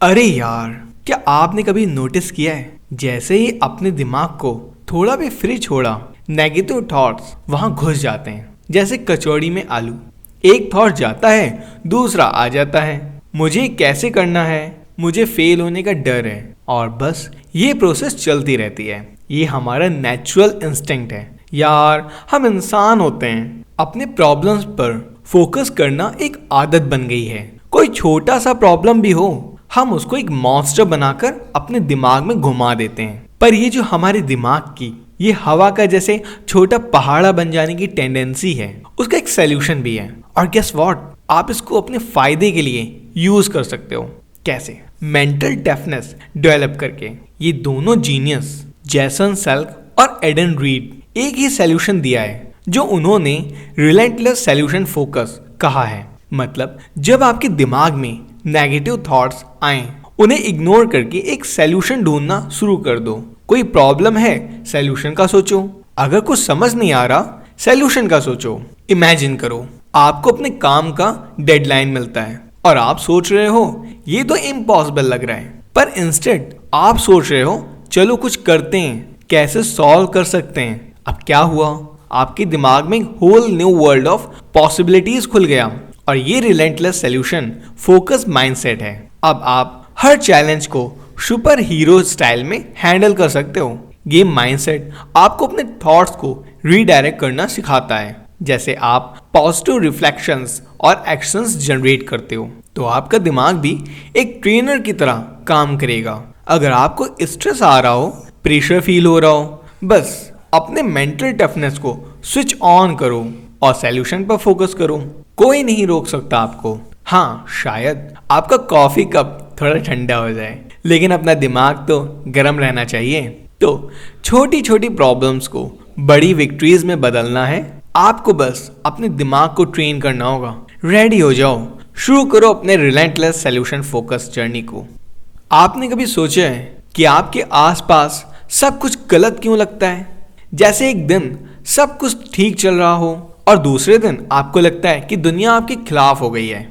अरे यार, क्या आपने कभी नोटिस किया है जैसे ही अपने दिमाग को थोड़ा भी फ्री छोड़ा, नेगेटिव थॉट्स वहां घुस जाते हैं। जैसे कचौड़ी में आलू, एक थॉट जाता है दूसरा आ जाता है, मुझे कैसे करना है, मुझे फेल होने का डर है, और बस ये प्रोसेस चलती रहती है। ये हमारा नेचुरल इंस्टिंक्ट है यार। हम इंसान होते हैं, अपने प्रॉब्लम्स पर फोकस करना एक आदत बन गई है। कोई छोटा सा प्रॉब्लम भी हो, हम उसको एक मॉन्स्टर बनाकर अपने दिमाग में घुमा देते हैं। पर ये जो हमारे दिमाग की ये हवा का जैसे छोटा पहाड़ा बन जाने की टेंडेंसी है, उसका एक सोल्यूशन भी है। और गेस व्हाट, आप इसको अपने फायदे के लिए यूज कर सकते हो। कैसे? मेंटल टफनेस डेवलप करके। ये दोनों जीनियस जैसन सेल्क और एडन रीड एक ही सोल्यूशन दिया है, जो उन्होंने रिलेंटलेस सोल्यूशन फोकस कहा है। मतलब जब आपके दिमाग में नेगेटिव थॉट्स आए, उन्हें इग्नोर करके एक सोल्यूशन ढूंढना शुरू कर दो। कोई प्रॉब्लम है, सोल्यूशन का सोचो। अगर कुछ समझ नहीं आ रहा, सोल्यूशन का सोचो। इमेजिन करो, आपको अपने काम का डेडलाइन मिलता है और आप सोच रहे हो ये तो इम्पॉसिबल लग रहा है, पर इंस्टेड आप सोच रहे हो चलो कुछ करते हैं, कैसे सॉल्व कर सकते हैं। अब क्या हुआ, आपके दिमाग में whole new world of possibilities खुल गया। और ये रिलेंटलेस सोल्यूशन फोकस माइंडसेट है। अब आप हर चैलेंज को सुपर हीरो स्टाइल में हैंडल कर सकते हो। ये माइंडसेट आपको अपने थॉट्स को रीडायरेक्ट करना सिखाता है। जैसे आप पॉजिटिव रिफ्लेक्शंस और एक्शंस जनरेट करते हो, तो आपका दिमाग भी एक ट्रेनर की तरह काम करेगा। अगर आपको स्ट्रेस आ रहा हो, प्रेशर फील हो रहा हो, बस अपने मेंटल टफनेस को स्विच ऑन करो और सॉल्यूशन पर फोकस करो। कोई नहीं रोक सकता आपको। हाँ, शायद आपका कॉफी कप थोड़ा ठंडा हो जाए, लेकिन अपना दिमाग तो गर्म रहना चाहिए। तो छोटी छोटी प्रॉब्लम्स को बड़ी विक्ट्रीज में बदलना है। आपको बस अपने दिमाग को ट्रेन करना होगा। रेडी हो जाओ, शुरू करो अपने रिलेंटलेस सॉल्यूशन फोकस जर्नी को। आपने कभी सोचा है कि आपके आसपास सब कुछ गलत क्यों लगता है? जैसे एक दिन सब कुछ ठीक चल रहा हो और दूसरे दिन आपको लगता है कि दुनिया आपके खिलाफ हो गई है।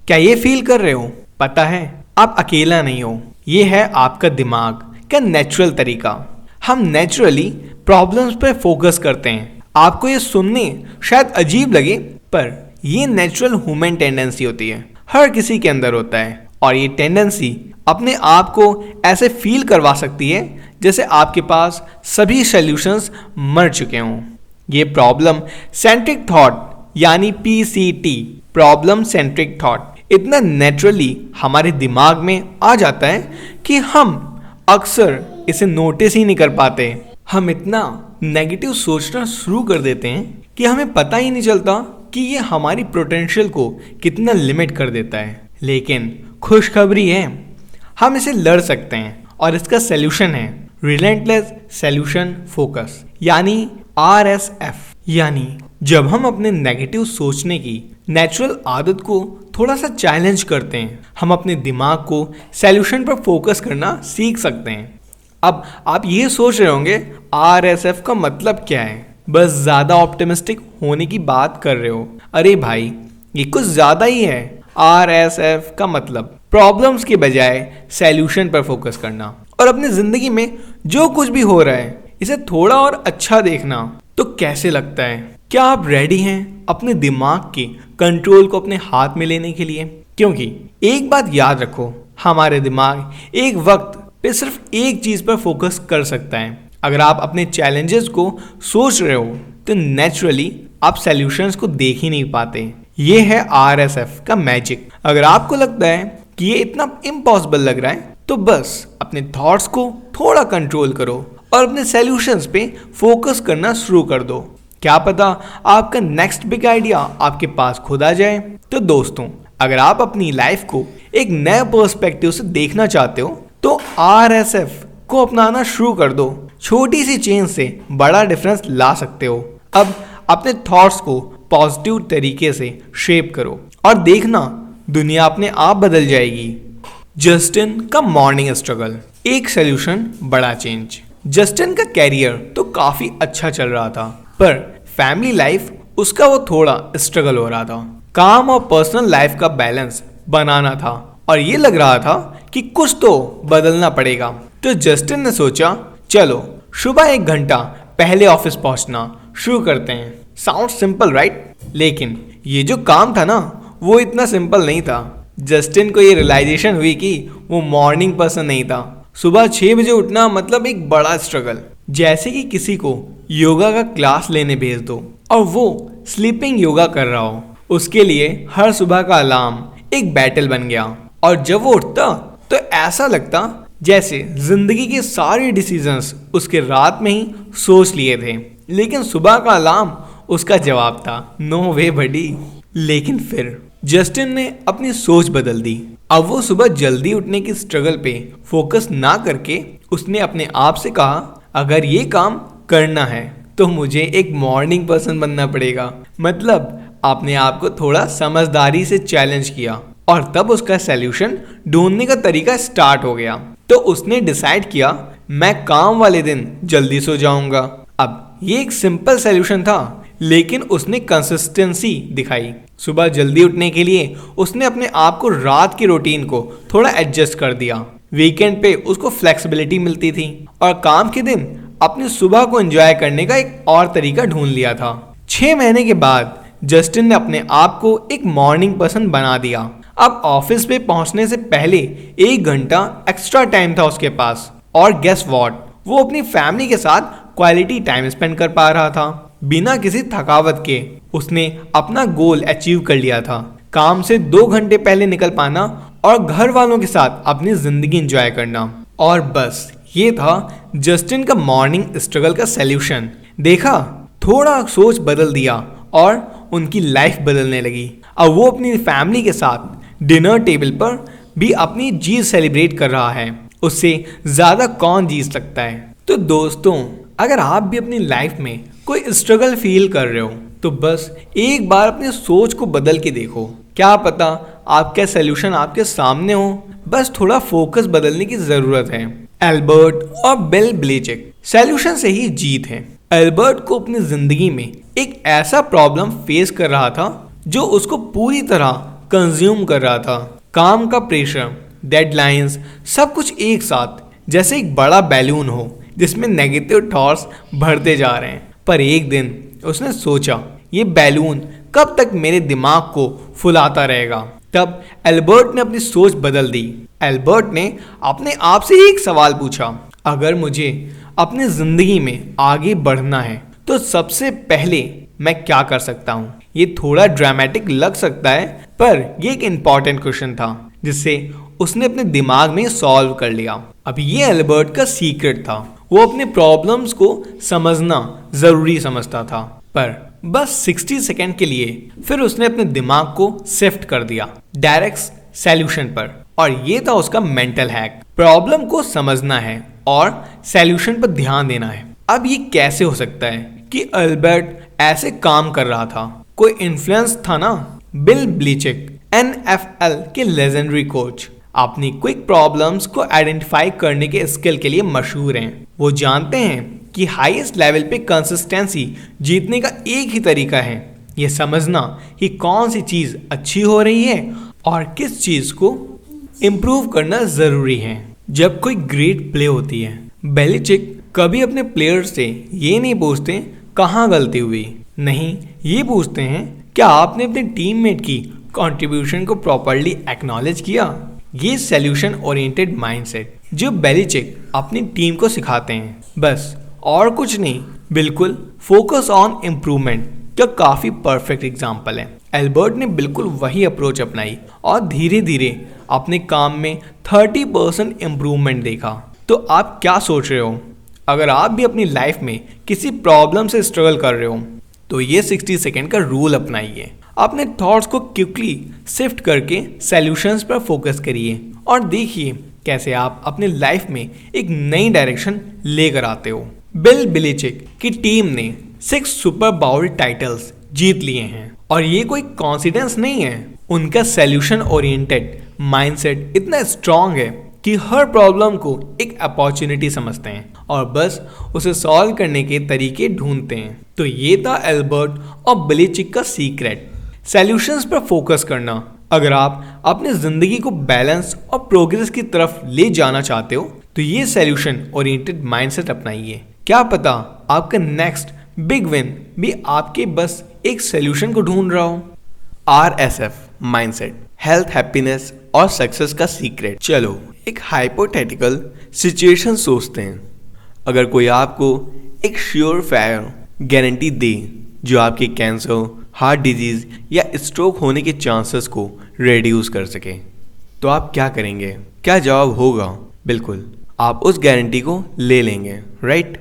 क्या ये फील कर रहे हो? पता है, आप अकेला नहीं हो। ये है आपका दिमाग का नेचुरल तरीका। हम नेचुरली प्रॉब्लम्स पर फोकस करते हैं। आपको ये सुनने शायद अजीब लगे, पर ये नेचुरल ह्यूमन टेंडेंसी होती है। हर किसी के अंदर होता है। और ये टेंडेंसी अपने आप को ऐसे फील करवा सकती है जैसे आपके पास सभी सॉल्यूशंस मर चुके हों। ये प्रॉब्लम सेंट्रिक थॉट यानी PCT, प्रॉब्लम सेंट्रिक थॉट, इतना नेचुरली हमारे दिमाग में आ जाता है कि हम अक्सर इसे नोटिस ही नहीं कर पाते। हम इतना नेगेटिव सोचना शुरू कर देते हैं कि हमें पता ही नहीं चलता कि ये हमारी पोटेंशियल को कितना लिमिट कर देता है। लेकिन खुशखबरी है, हम इसे लड़ सकते हैं और इसका सॉल्यूशन है रिलेंटलेस सॉल्यूशन फोकस यानी RSF। यानी जब हम अपने नेगेटिव सोचने की नेचुरल आदत को थोड़ा सा चैलेंज करते हैं, हम अपने दिमाग को सॉल्यूशन पर फोकस करना सीख सकते हैं। अब आप ये सोच रहे होंगे RSF का मतलब क्या है? बस ज्यादा ऑप्टिमिस्टिक होने की बात कर रहे हो। अरे भाई, ये कुछ ज्यादा ही है। RSF का मतलब प्रॉब्लम्स के बजाय सॉल्यूशन पर फोकस करना और अपनी जिंदगी में जो कुछ भी हो रहा है इसे थोड़ा और अच्छा देखना। तो कैसे लगता है? क्या आप रेडी हैं अपने दिमाग के कंट्रोल को अपने हाथ में लेने के लिए? क्योंकि एक बात याद रखो, हमारे दिमाग एक वक्त पे सिर्फ एक चीज पर फोकस कर सकता है। अगर आप अपने चैलेंजेस को सोच रहे हो तो नेचुरली आप सॉल्यूशंस को देख ही नहीं पाते। ये है RSF का मैजिक। अगर आपको लगता है कि ये इतना इम्पॉसिबल लग रहा है, तो बस अपने थॉट्स को थोड़ा कंट्रोल करो और अपने सॉल्यूशंस पे फोकस करना शुरू कर दो। क्या पता आपका नेक्स्ट बिग आइडिया आपके पास खुद आ जाए। तो दोस्तों, अगर आप अपनी लाइफ को एक नए पर्सपेक्टिव से देखना चाहते हो, तो RSF को अपनाना शुरू कर दो। छोटी सी चेंज से बड़ा डिफरेंस ला सकते हो। अब अपने थॉट्स को पॉजिटिव तरीके से शेप करो और देखना, दुनिया अपने आप बदल जाएगी। जस्टिन का मॉर्निंग स्ट्रगल, एक सोल्यूशन बड़ा चेंज। जस्टिन का कैरियर तो काफी अच्छा चल रहा था, पर फैमिली लाइफ उसका वो थोड़ा स्ट्रगल हो रहा था। काम और पर्सनल लाइफ का बैलेंस बनाना था और ये लग रहा था कि कुछ तो बदलना पड़ेगा। तो जस्टिन ने सोचा, चलो सुबह 1 घंटा पहले ऑफिस पहुंचना शुरू करते हैं। Sound simple right? लेकिन ये जो काम था ना, वो इतना सिंपल नहीं था। जस्टिन को ये रियलाइजेशन हुई कि वो मॉर्निंग पर्सन नहीं था। सुबह 6 बजे उठना मतलब एक बड़ा स्ट्रगल। जैसे कि किसी को योगा का क्लास लेने भेज दो और वो स्लीपिंग योगा कर रहा हो। उसके लिए हर सुबह का अलार्म एक बैटल बन गया। और जब वो उठता तो ऐसा लगता जैसे जिंदगी के सारे डिसीजंस उसके रात में ही सोच लिए थे। लेकिन सुबह का अलार्म उसका जवाब था, नो वे बडी। लेकिन फिर जस्टिन ने अपनी सोच बदल दी। अब वो सुबह जल्दी उठने की स्ट्रगल पे फोकस ना करके उसने अपने आप से कहा, अगर ये काम करना है तो मुझे एक मॉर्निंग पर्सन बनना पड़ेगा। मतलब आपने आप को थोड़ा समझदारी से चैलेंज किया और तब उसका सैल्यूशन ढूंढने का तरीका स्टार्ट हो गया। तो उसने डिसाइड किया, मैं काम वाले दिन जल्दी सो जाऊंगा। अब ये एक सिंपल सैल्यूशन था, लेकिन उसने कंसिस्टेंसी दिखाई। सुबह जल्दी उठने के लिए उसने अपने आप को रात की रूटीन को थोड़ा एडजस्ट कर दिया। वीकेंड पे उसको फ्लेक्सिबिलिटी मिलती थी और काम के दिन अपनी सुबह को एंजॉय करने का एक और तरीका ढूंढ लिया था। 6 महीने के बाद जस्टिन ने अपने आप को एक मॉर्निंग पर्सन बना दिया। अब ऑफिस पे पहुंचने से पहले 1 घंटा एक्स्ट्रा टाइम था उसके पास। और गेस व्हाट, वो अपनी फैमिली के साथ क्वालिटी टाइम स्पेंड कर पा रहा था बिना किसी थकावट के। उसने अपना गोल अचीव कर लिया था, काम से 2 घंटे पहले निकल पाना और घर वालों के साथ अपनी जिंदगी एंजॉय करना। और बस ये था जस्टिन का मॉर्निंग स्ट्रगल का सैल्यूशन। देखा, थोड़ा सोच बदल दिया और उनकी लाइफ बदलने लगी। अब वो अपनी फैमिली के साथ डिनर टेबल पर भी अपनी जीत सेलिब्रेट कर रहा है। उससे ज्यादा कौन जीत सकता है। तो दोस्तों, अगर आप भी अपनी लाइफ में कोई स्ट्रगल फील कर रहे हो तो बस एक बार अपनी सोच को बदल के देखो। क्या पता आपका सलूशन आपके सामने हो, बस थोड़ा फोकस बदलने की जरूरत है। एल्बर्ट और बिल ब्लेचक सॉल्यूशन से ही जीत है। एल्बर्ट को अपनी जिंदगी में एक ऐसा प्रॉब्लम फेस कर रहा था जो उसको पूरी तरह कंज्यूम कर रहा था। काम का प्रेशर, डेडलाइंस, सब कुछ एक साथ, जैसे एक बड़ा बैलून हो जिसमें नेगेटिव थॉट्स भरते जा रहे हैं। पर एक दिन उसने सोचा, ये बैलून कब तक मेरे दिमाग को फुलाता रहेगा। तब एल्बर्ट ने अपनी सोच बदल दी। एल्बर्ट ने अपने आप से एक सवाल पूछा, अगर मुझे अपनी जिंदगी में आगे बढ़ना है तो सबसे पहले मैं क्या कर सकता हूँ। ये थोड़ा ड्रामेटिक लग सकता है, पर ये एक इंपॉर्टेंट क्वेश्चन था जिसे उसने अपने दिमाग में सॉल्व कर लिया। अब ये एल्बर्ट का सीक्रेट था। वो अपने प्रॉब्लम्स को समझना जरूरी समझता था, पर बस 60 सेकेंड के लिए। फिर उसने अपने दिमाग को शिफ्ट कर दिया डायरेक्ट सॉल्यूशन पर। और ये था उसका मेंटल हैक। प्रॉब्लम को समझना है और सॉल्यूशन पर ध्यान देना है। अब ये कैसे हो सकता है कि एल्बर्ट ऐसे काम कर रहा था? कोई इन्फ्लुएंस था ना। बिल ब्लेचक NFL के लेजेंडरी कोच अपनी क्विक प्रॉब्लम्स को आइडेंटिफाई करने के स्किल के लिए मशहूर हैं। वो जानते हैं कि हाईएस्ट लेवल पे कंसिस्टेंसी जीतने का एक ही तरीका है, ये समझना कि कौन सी चीज अच्छी हो रही है और किस चीज को इम्प्रूव करना जरूरी है। जब कोई ग्रेट प्ले होती है, बेलिचिक कभी अपने प्लेयर्स से ये नहीं पूछते कहाँ गलती हुई, नहीं, ये पूछते हैं क्या आपने अपने टीममेट की कंट्रीब्यूशन को प्रॉपर्ली एक्नॉलेज किया। ये सॉल्यूशन ओरिएंटेड माइंडसेट जो बेलिचिक अपनी टीम को सिखाते हैं, बस और कुछ नहीं, बिल्कुल फोकस ऑन इम्प्रूवमेंट का काफी परफेक्ट एग्जाम्पल है। एल्बर्ट ने बिल्कुल वही अप्रोच अपनाई और धीरे धीरे अपने काम में 30% इम्प्रूवमेंट देखा। तो आप क्या सोच रहे हो? अगर आप भी अपनी लाइफ में किसी प्रॉब्लम से स्ट्रगल कर रहे हो तो ये 60 सेकेंड का रूल अपनाइए। अपने थॉट्स को क्विकली शिफ्ट करके सॉल्यूशंस पर फोकस करिए और देखिए कैसे आप अपनी लाइफ में एक नई डायरेक्शन लेकर आते हो। बिल ब्लेचक की टीम ने 6 सुपर बाउल टाइटल्स जीत लिए हैं और ये कोई कॉन्सिडेंस नहीं है। उनका सॉल्यूशन ओरिएंटेड माइंडसेट इतना स्ट्रांग है कि हर प्रॉब्लम को एक अपॉर्चुनिटी समझते हैं और बस उसे सॉल्व करने के तरीके ढूंढते हैं। तो ये था एल्बर्ट और ब्लेचक का सीक्रेट। सॉल्यूशंस पर फोकस करना, अगर आप अपनी जिंदगी को बैलेंस और प्रोग्रेस की तरफ ले जाना चाहते हो तो ये सॉल्यूशन ओरिएंटेड माइंडसेट अपनाइए। क्या पता आपका नेक्स्ट बिग विन भी आपके बस एक सॉल्यूशन को ढूंढ रहा हो। RSF माइंडसेट, हेल्थ, हैप्पीनेस और सक्सेस का सीक्रेट। चलो एक हाइपोथेटिकल सिचुएशन सोचते हैं। अगर कोई आपको एक श्योर फायर गारंटी दे जो आपके कैंसर, हार्ट डिजीज या स्ट्रोक होने के चांसेस को रिड्यूस कर सके, तो आप क्या करेंगे? क्या जवाब होगा? बिल्कुल, आप उस गारंटी को ले लेंगे, राइट?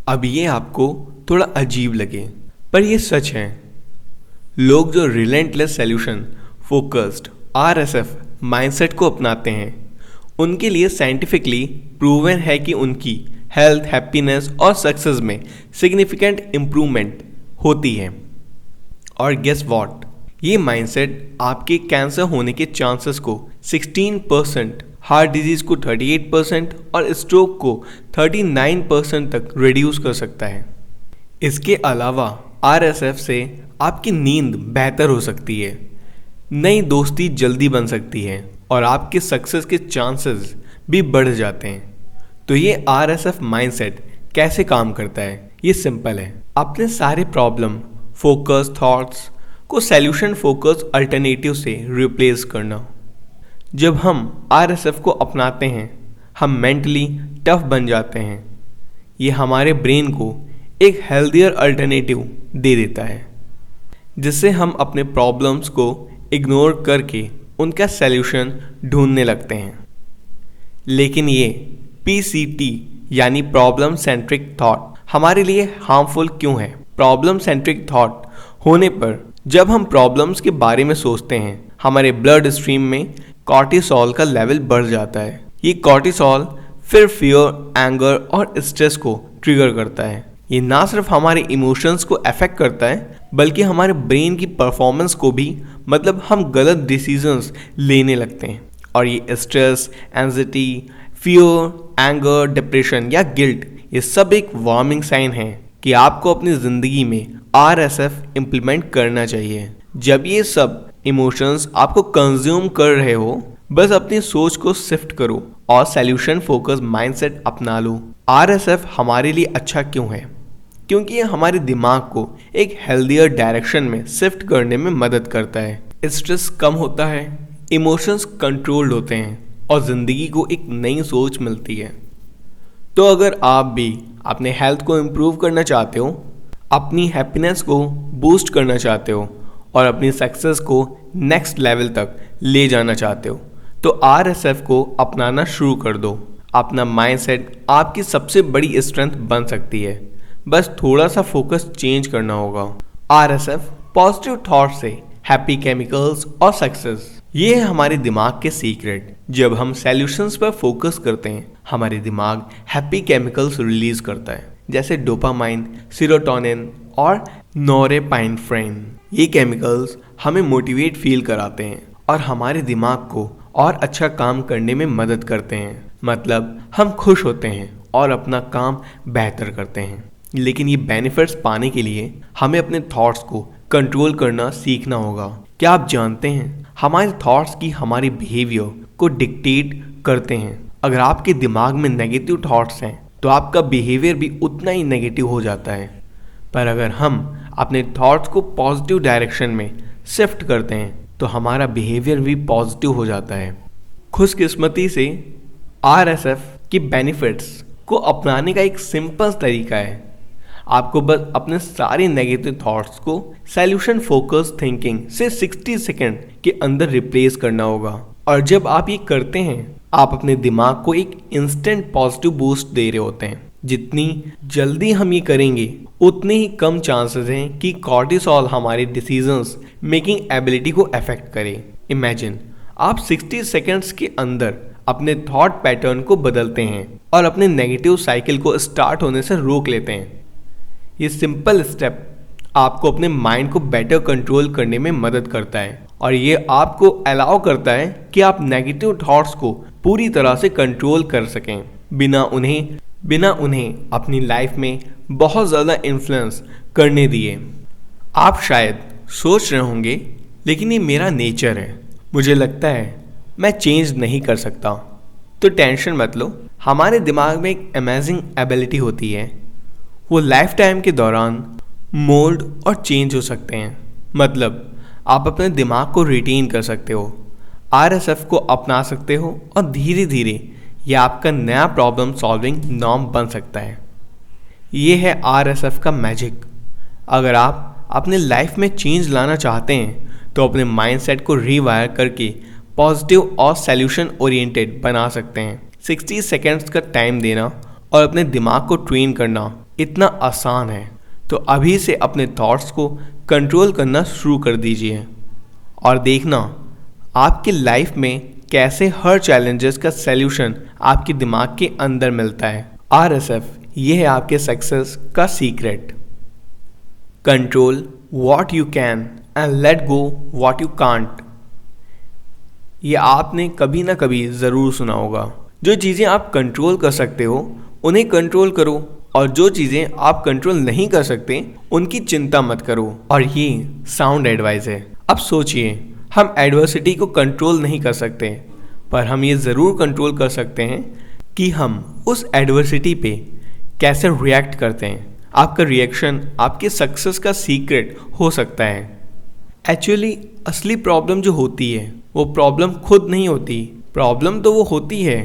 अब ये आपको थोड़ा अजीब लगे, पर ये सच है। लोग जो relentless solution focused RSF mindset को अपनाते हैं, उनके लिए साइंटिफिकली प्रूवन है कि उनकी हेल्थ, हैप्पीनेस और सक्सेस में सिग्निफिकेंट इम्प्रूवमेंट होती है। और गेस व्हाट, ये माइंडसेट आपके कैंसर होने के चांसेस को 16%, हार्ट डिजीज को 38% और स्ट्रोक को 39% तक रिड्यूस कर सकता है। इसके अलावा RSF से आपकी नींद बेहतर हो सकती है, नई दोस्ती जल्दी बन सकती है और आपके सक्सेस के चांसेस भी बढ़ जाते हैं। तो ये RSF माइंडसेट कैसे काम करता है? ये सिंपल है। अपने सारे प्रॉब्लम फोकस थॉट्स को सॉल्यूशन फोकस अल्टरनेटिव से रिप्लेस करना। जब हम RSF को अपनाते हैं, हम मेंटली टफ बन जाते हैं। ये हमारे ब्रेन को एक हेल्दियर अल्टरनेटिव दे देता है, जिससे हम अपने प्रॉब्लम्स को इग्नोर करके उनका सॉल्यूशन ढूंढने लगते हैं। लेकिन ये PCT यानी प्रॉब्लम सेंट्रिक थॉट हमारे लिए हार्मफुल क्यों है? प्रॉब्लम सेंट्रिक थॉट होने पर जब हम प्रॉब्लम्स के बारे में सोचते हैं, हमारे ब्लड स्ट्रीम में कॉर्टिसोल का लेवल बढ़ जाता है। ये कॉर्टिसोल फिर फियर, एंगर और स्ट्रेस को ट्रिगर करता है। ये ना सिर्फ हमारे इमोशंस को अफेक्ट करता है, बल्कि हमारे ब्रेन की परफॉर्मेंस को भी, मतलब हम गलत डिसीजंस लेने लगते हैं। और ये stress, anxiety, fear, anger, depression या गिल्ट, ये सब एक वार्निंग साइन है कि आपको अपनी ज़िंदगी में RSF इम्प्लीमेंट करना चाहिए। जब ये सब इमोशंस आपको कंज्यूम कर रहे हो, बस अपनी सोच को शिफ्ट करो और सॉल्यूशन फोकस माइंडसेट अपना लो। RSF हमारे लिए अच्छा क्यों है? क्योंकि ये हमारे दिमाग को एक हेल्दियर डायरेक्शन में शिफ्ट करने में मदद करता है। स्ट्रेस कम होता है, इमोशंस कंट्रोल्ड होते हैं और ज़िंदगी को एक नई सोच मिलती है। तो अगर आप भी अपने हेल्थ को इम्प्रूव करना चाहते हो, अपनी हैप्पीनेस को बूस्ट करना चाहते हो और अपनी सक्सेस को नेक्स्ट लेवल तक ले जाना चाहते हो, तो RSF को अपनाना शुरू कर दो। अपना माइंडसेट आपकी सबसे बड़ी स्ट्रेंथ बन सकती है। बस थोड़ा सा फोकस चेंज करना होगा। RSF पॉजिटिव थॉट से हैप्पी केमिकल्स और सक्सेस, ये है हमारे दिमाग के सीक्रेट। जब हम सॉल्यूशंस पर फोकस करते हैं, हमारे दिमाग हैप्पी केमिकल्स रिलीज करता है, जैसे डोपामाइन, सीरोटोनिन और नोरेपाइनेफ्राइन। ये केमिकल्स हमें मोटिवेट फील कराते हैं और हमारे दिमाग को और अच्छा काम करने में मदद करते हैं। मतलब हम खुश होते हैं और अपना काम बेहतर करते हैं। लेकिन ये बेनिफिट्स पाने के लिए हमें अपने थॉट्स को कंट्रोल करना सीखना होगा। क्या आप जानते हैं, हमारे थॉट्स की हमारे बिहेवियर को डिक्टेट करते हैं। अगर आपके दिमाग में नेगेटिव थॉट्स हैं, तो आपका बिहेवियर भी उतना ही नेगेटिव हो जाता है। पर अगर हम अपने थॉट्स को पॉजिटिव डायरेक्शन में शिफ्ट करते हैं, तो हमारा बिहेवियर भी पॉजिटिव हो जाता है। खुशकिस्मती से RSF की बेनिफिट्स को अपनाने का एक सिंपल तरीका है। आपको बस अपने सारे नेगेटिव थॉट्स को सॉल्यूशन फोकस थिंकिंग से 60 सेकंड के अंदर रिप्लेस करना होगा। और जब आप ये करते हैं, आप अपने दिमाग को एक इंस्टेंट पॉजिटिव बूस्ट दे रहे होते हैं। जितनी जल्दी हम ये करेंगे, उतने ही कम चांसेस हैं कि कॉर्टिसोल हमारे डिसीजंस मेकिंग एबिलिटी को अफेक्ट करे। इमेजिन आप 60 सेकंड्स के अंदर अपने थॉट पैटर्न को बदलते हैं और अपने नेगेटिव साइकिल को स्टार्ट होने से रोक लेते हैं। ये सिंपल स्टेप आपको अपने माइंड को बेटर कंट्रोल करने में मदद करता है और ये आपको अलाउ करता है कि आप नेगेटिव थॉट्स को पूरी तरह से कंट्रोल कर सकें, बिना उन्हें अपनी लाइफ में बहुत ज़्यादा इन्फ्लुएंस करने दिए। आप शायद सोच रहे होंगे, लेकिन ये मेरा नेचर है, मुझे लगता है मैं चेंज नहीं कर सकता। तो टेंशन मत लो, हमारे दिमाग में एक अमेजिंग एबिलिटी होती है, वो लाइफ टाइम के दौरान मोल्ड और चेंज हो सकते हैं। मतलब आप अपने दिमाग को रिटेन कर सकते हो, RSF को अपना सकते हो और धीरे धीरे ये आपका नया प्रॉब्लम सॉल्विंग नॉर्म बन सकता है। ये है RSF का मैजिक। अगर आप अपने लाइफ में चेंज लाना चाहते हैं तो अपने माइंडसेट को रीवायर करके पॉजिटिव और सॉल्यूशन ओरिएंटेड बना सकते हैं। 60 सेकेंड्स का टाइम देना और अपने दिमाग को ट्रेन करना इतना आसान है, तो अभी से अपने थॉट्स को कंट्रोल करना शुरू कर दीजिए और देखना आपकी लाइफ में कैसे हर चैलेंजेस का सॉल्यूशन आपके दिमाग के अंदर मिलता है। RSF ये है आपके सक्सेस का secret. Control what you can and let go what you can't. ये आपने कभी ना कभी ज़रूर सुना होगा। जो चीज़ें आप कंट्रोल कर सकते हो उन्हें कंट्रोल करो, और जो चीज़ें आप कंट्रोल नहीं कर सकते उनकी चिंता मत करो। और ये साउंड एडवाइस है। अब सोचिए, हम एडवर्सिटी को कंट्रोल नहीं कर सकते, पर हम ये ज़रूर कंट्रोल कर सकते हैं कि हम उस एडवर्सिटी पे कैसे रिएक्ट करते हैं। आपका रिएक्शन आपके सक्सेस का सीक्रेट हो सकता है। एक्चुअली असली प्रॉब्लम जो होती है वो प्रॉब्लम खुद नहीं होती, प्रॉब्लम तो वो होती है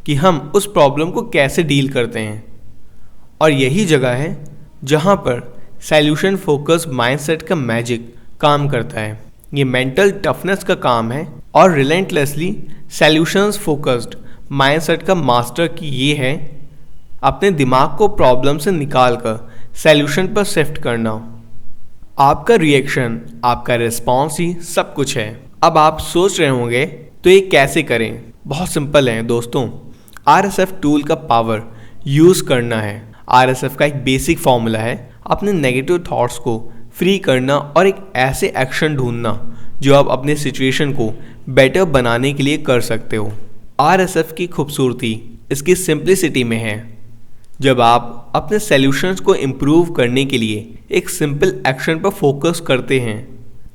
कि हम उस प्रॉब्लम को कैसे डील करते हैं। और यही जगह है जहाँ पर सॉल्यूशन फोकस माइंडसेट का मैजिक काम करता है। ये मेंटल टफनेस का काम है और रिलेंटलेसली सॉल्यूशंस फोकस्ड माइंडसेट का मास्टर की ये है अपने दिमाग को प्रॉब्लम से निकाल कर सॉल्यूशन पर शिफ्ट करना। आपका रिएक्शन, आपका रिस्पॉन्स ही सब कुछ है। अब आप सोच रहे होंगे तो ये कैसे करें? बहुत सिंपल है दोस्तों। RSF टूल का पावर यूज़ करना है। RSF का एक बेसिक फॉर्मूला है अपने नेगेटिव थॉट्स को फ्री करना और एक ऐसे एक्शन ढूंढना जो आप अपने सिचुएशन को बेटर बनाने के लिए कर सकते हो। RSF की खूबसूरती इसकी सिंप्लिसिटी में है। जब आप अपने सॉल्यूशंस को इम्प्रूव करने के लिए एक सिंपल एक्शन पर फोकस करते हैं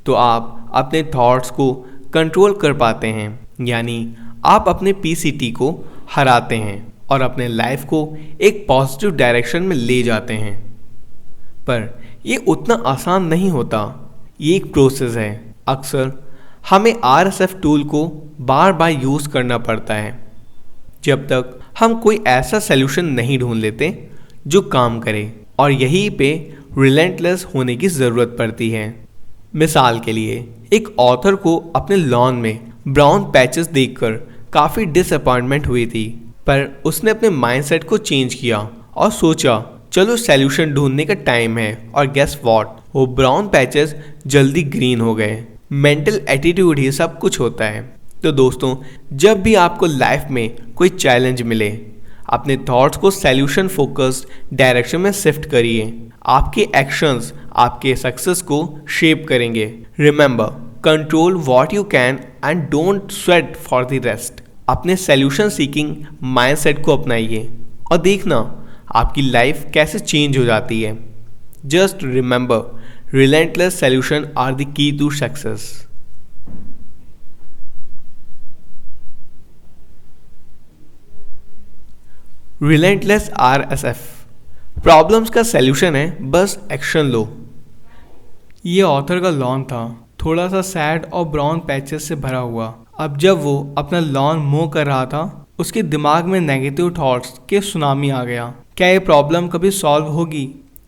तो आप अपने थॉट्स को कंट्रोल कर पाते हैं, यानी आप अपने PCT को हराते हैं और अपने लाइफ को एक पॉजिटिव डायरेक्शन में ले जाते हैं। पर ये उतना आसान नहीं होता, ये एक प्रोसेस है। अक्सर हमें RSF टूल को बार बार यूज़ करना पड़ता है जब तक हम कोई ऐसा सॉल्यूशन नहीं ढूंढ लेते जो काम करे, और यहीं पे रिलेंटलेस होने की ज़रूरत पड़ती है। मिसाल के लिए, एक ऑथर को अपने लॉन में ब्राउन पैचेस देखकर काफ़ी डिसअपॉइंटमेंट हुई थी, पर उसने अपने माइंडसेट को चेंज किया और सोचा चलो सॉल्यूशन ढूंढने का टाइम है, और गेस व्हाट, वो ब्राउन पैचेस जल्दी ग्रीन हो गए। मेंटल एटीट्यूड ही सब कुछ होता है। तो दोस्तों, जब भी आपको लाइफ में कोई चैलेंज मिले, अपने थॉट्स को सॉल्यूशन फोकस्ड डायरेक्शन में शिफ्ट करिए। आपके एक्शंस आपके सक्सेस को शेप करेंगे। Remember, control what you can and don't sweat for the rest. अपने सॉल्यूशन सीकिंग माइंडसेट को अपनाइए और देखना आपकी लाइफ कैसे चेंज हो जाती है। Just remember, relentless solution are the key to success. Relentless RSF problems का सॉल्यूशन है, बस एक्शन लो। ये ऑथर का लॉन था, थोड़ा सा सैड और ब्राउन पैचेस से भरा हुआ। अब जब वो अपना लॉन मो कर रहा था, उसके दिमाग में नेगेटिव थॉट्स के सुनामी आ गया। क्या ये प्रॉब्लम कभी सॉल्व होगी?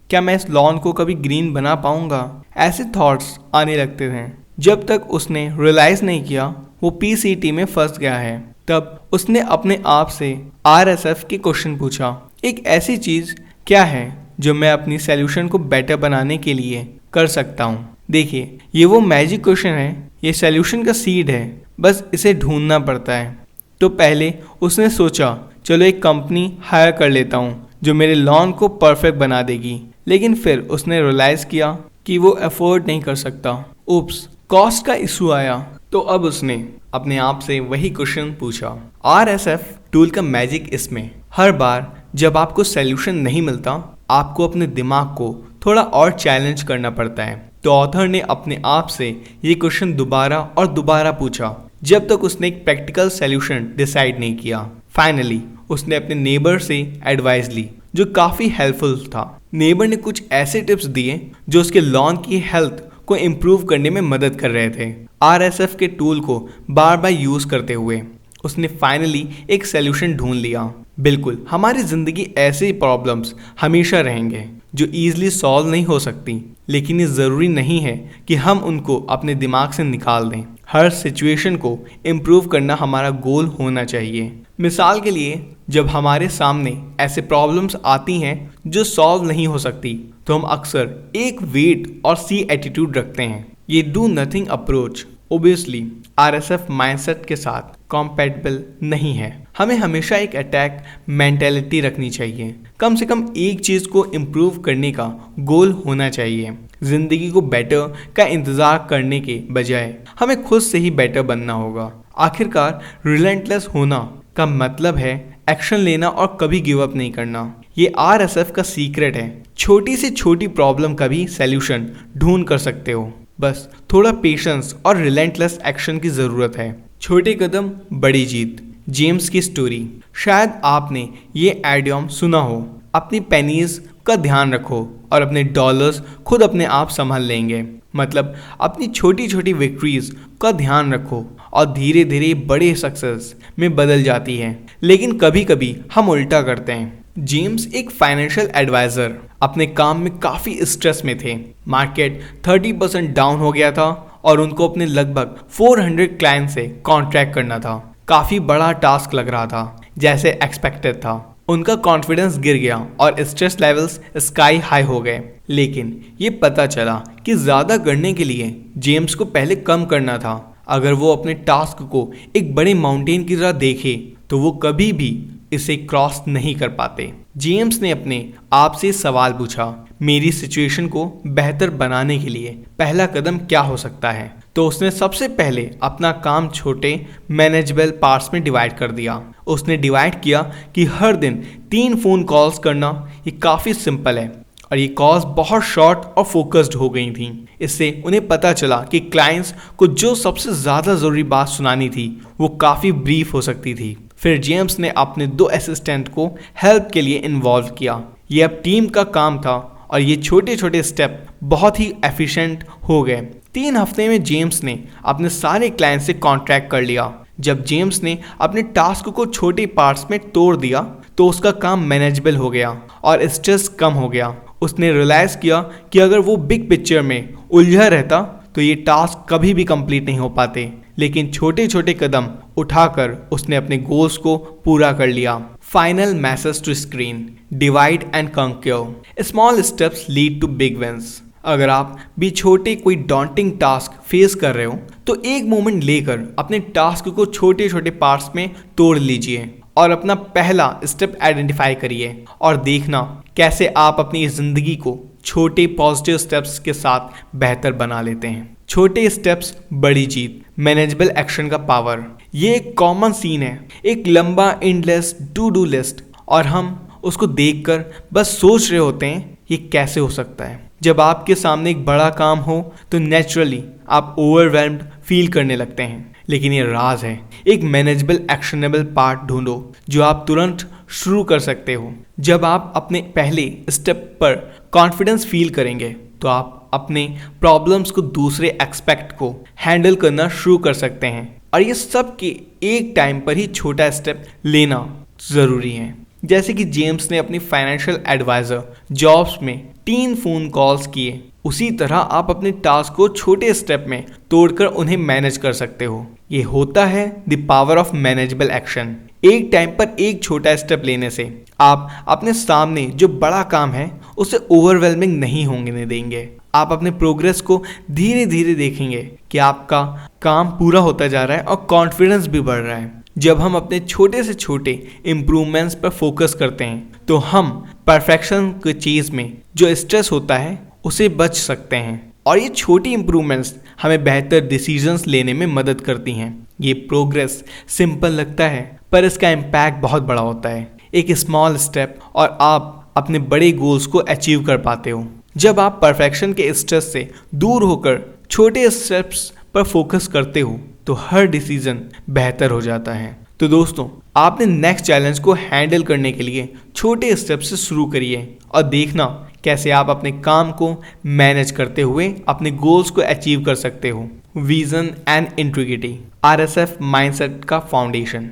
क्या मैं इस लॉन को कभी ग्रीन बना पाऊंगा? ऐसे थॉट्स आने लगते थे जब तक उसने रियलाइज नहीं किया वो PCT में फंस गया है। तब उसने अपने आप से RSF के क्वेश्चन पूछा, एक ऐसी चीज क्या है जो मैं अपनी सॉल्यूशन को बेटर बनाने के लिए कर सकता हूँ? देखिए, ये वो मैजिक क्वेश्चन है, ये सॉल्यूशन का सीड है, बस इसे ढूंढना पड़ता है। तो पहले उसने सोचा चलो एक कंपनी हायर कर लेता हूँ जो मेरे लॉन को परफेक्ट बना देगी, लेकिन फिर उसने रियलाइज किया कि वो अफोर्ड नहीं कर सकता। उप्स, कॉस्ट का इशू आया। तो अब उसने अपने आप से वही क्वेश्चन पूछा। RSF टूल का मैजिक इसमें, हर बार जब आपको सॉल्यूशन नहीं मिलता, आपको अपने दिमाग को थोड़ा और चैलेंज करना पड़ता है। तो ऑथर ने अपने आप से ये क्वेश्चन दोबारा और दोबारा पूछा जब तक उसने एक प्रैक्टिकल सॉल्यूशन डिसाइड नहीं किया। फाइनली उसने अपने नेबर से एडवाइस ली जो काफी हेल्पफुल था। नेबर ने कुछ ऐसे टिप्स दिए जो उसके लॉन की हेल्थ को इम्प्रूव करने में मदद कर रहे थे। RSF के टूल को बार बार यूज करते हुए उसने फाइनली एक सॉल्यूशन ढूंढ लिया। बिल्कुल, हमारी जिंदगी ऐसे प्रॉब्लम्स हमेशा रहेंगे जो इजीली सॉल्व नहीं हो सकती, लेकिन ये ज़रूरी नहीं है कि हम उनको अपने दिमाग से निकाल दें। हर सिचुएशन को इम्प्रूव करना हमारा गोल होना चाहिए। मिसाल के लिए, जब हमारे सामने ऐसे प्रॉब्लम्स आती हैं जो सॉल्व नहीं हो सकती, तो हम अक्सर एक वेट और सी एटीट्यूड रखते हैं। ये do nothing approach obviously RSF mindset के साथ कॉम्पैटिबल नहीं है। हमें हमेशा एक अटैक मेंटेलिटी रखनी चाहिए। कम से कम एक चीज को इम्प्रूव करने का गोल होना चाहिए। जिंदगी को बेटर का इंतजार करने के बजाय हमें खुद से ही बेटर बनना होगा। आखिरकार रिलेंटलेस होना का मतलब है एक्शन लेना और कभी गिव अप नहीं करना। ये RSF का सीक्रेट है। छोटी से छोटी प्रॉब्लम का भी सॉल्यूशन ढूंढ कर सकते हो, बस थोड़ा पेशेंस और रिलेंटलेस एक्शन की जरूरत है। छोटे कदम बड़ी जीत। जेम्स की स्टोरी। शायद आपने ये आइडियम सुना हो, अपनी पेनीज का ध्यान रखो और अपने डॉलर्स खुद अपने आप संभाल लेंगे। मतलब अपनी छोटी छोटी विक्ट्रीज का ध्यान रखो और धीरे धीरे बड़े सक्सेस में बदल जाती है। लेकिन कभी कभी हम उल्टा करते हैं। जेम्स एक फाइनेंशियल एडवाइजर अपने काम में काफ़ी स्ट्रेस में थे। मार्केट 30% डाउन हो गया था और उनको अपने लगभग 400 क्लाइंट से कॉन्ट्रैक्ट करना था। काफ़ी बड़ा टास्क लग रहा था, जैसे एक्सपेक्टेड था। उनका कॉन्फिडेंस गिर गया और स्ट्रेस लेवल्स स्काई हाई हो गए। लेकिन ये पता चला कि ज़्यादा करने के लिए जेम्स को पहले कम करना था। अगर वो अपने टास्क को एक बड़े माउंटेन की तरह देखे तो वो कभी भी इसे क्रॉस नहीं कर पाते। जेम्स ने अपने आप से सवाल पूछा, मेरी सिचुएशन को बेहतर बनाने के लिए पहला कदम क्या हो सकता है? तो उसने सबसे पहले अपना काम छोटे मैनेजेबल पार्ट्स में डिवाइड कर दिया। उसने डिवाइड किया कि हर दिन 3 फोन कॉल्स करना। ये काफ़ी सिंपल है और ये कॉल्स बहुत शॉर्ट और फोकस्ड हो गई थी। इससे उन्हें पता चला कि क्लाइंट्स को जो सबसे ज़्यादा ज़रूरी बात सुनानी थी वो काफ़ी ब्रीफ हो सकती थी। फिर जेम्स ने अपने 2 असिस्टेंट को हेल्प के लिए इन्वॉल्व किया। ये अब टीम का काम था और ये छोटे छोटे स्टेप बहुत ही एफिशिएंट हो गए। 3 हफ्ते में जेम्स ने अपने सारे क्लाइंट से कॉन्ट्रैक्ट कर लिया। जब जेम्स ने अपने टास्क को छोटे पार्ट्स में तोड़ दिया तो उसका काम मैनेजेबल हो गया और स्ट्रेस कम हो गया। उसने रियलाइज़ किया कि अगर वो बिग पिक्चर में उलझा रहता तो ये टास्क कभी भी कंप्लीट नहीं हो पाते। लेकिन छोटे छोटे कदम उठाकर उसने अपने गोल्स को पूरा कर लिया। Final message to screen, divide and conquer, small steps lead to big wins. अगर आप भी छोटे कोई डॉन्टिंग टास्क फेस कर रहे हो तो एक मोमेंट लेकर अपने टास्क को छोटे छोटे पार्ट्स में तोड़ लीजिए और अपना पहला स्टेप आइडेंटिफाई करिए और देखना कैसे आप अपनी जिंदगी को छोटे पॉजिटिव स्टेप्स के साथ बेहतर बना लेते हैं। छोटे स्टेप्स बड़ी जीत, मैनेजेबल एक्शन का पावर। ये एक कॉमन सीन है, एक लंबा एंडलेस टू डू लिस्ट, और हम उसको देखकर बस सोच रहे होते हैं ये कैसे हो सकता है। जब आपके सामने एक बड़ा काम हो तो नेचुरली आप ओवरवेल्म्ड फील करने लगते हैं। लेकिन ये राज है, एक मैनेजेबल एक्शनेबल पार्ट ढूंढो जो आप तुरंत शुरू कर सकते हो। जब आप अपने पहले स्टेप पर कॉन्फिडेंस फील करेंगे तो आप अपने प्रॉब्लम्स को दूसरे एक्सपेक्ट को हैंडल करना शुरू कर सकते हैं। और ये सब के एक टाइम पर ही छोटा स्टेप लेना ज़रूरी है। जैसे कि जेम्स ने अपनी फाइनेंशियल एडवाइज़र जॉब्स में 3 फोन कॉल्स किए, उसी तरह आप अपने टास्क को छोटे स्टेप में तोड़कर उन्हें मैनेज कर सकते हो। ये होता है the power of manageable action. एक टाइम पर एक छोटा स्टेप लेने से आप अपने सामने जो बड़ा काम है उसे ओवरवेलमिंग नहीं होने देंगे। आप अपने प्रोग्रेस को धीरे धीरे देखेंगे कि आपका काम पूरा होता जा रहा है और कॉन्फिडेंस भी बढ़ रहा है। जब हम अपने छोटे से छोटे इम्प्रूवमेंट्स पर फोकस करते हैं तो हम परफेक्शन की चीज़ में जो स्ट्रेस होता है उसे बच सकते हैं। और ये छोटी इम्प्रूवमेंट्स हमें बेहतर डिसीजंस लेने में मदद करती हैं। ये प्रोग्रेस सिंपल लगता है पर इसका इम्पैक्ट बहुत बड़ा होता है। एक स्मॉल स्टेप और आप अपने बड़े गोल्स को अचीव कर पाते हो। जब आप परफेक्शन के स्ट्रेस से दूर होकर छोटे स्टेप्स पर फोकस करते हो तो हर डिसीजन बेहतर हो जाता है। तो दोस्तों, आपने नेक्स्ट चैलेंज को हैंडल करने के लिए छोटे स्टेप से शुरू करिए और देखना कैसे आप अपने काम को मैनेज करते हुए अपने गोल्स को अचीव कर सकते हो। Vision and integrity, RSF mindset का फाउंडेशन।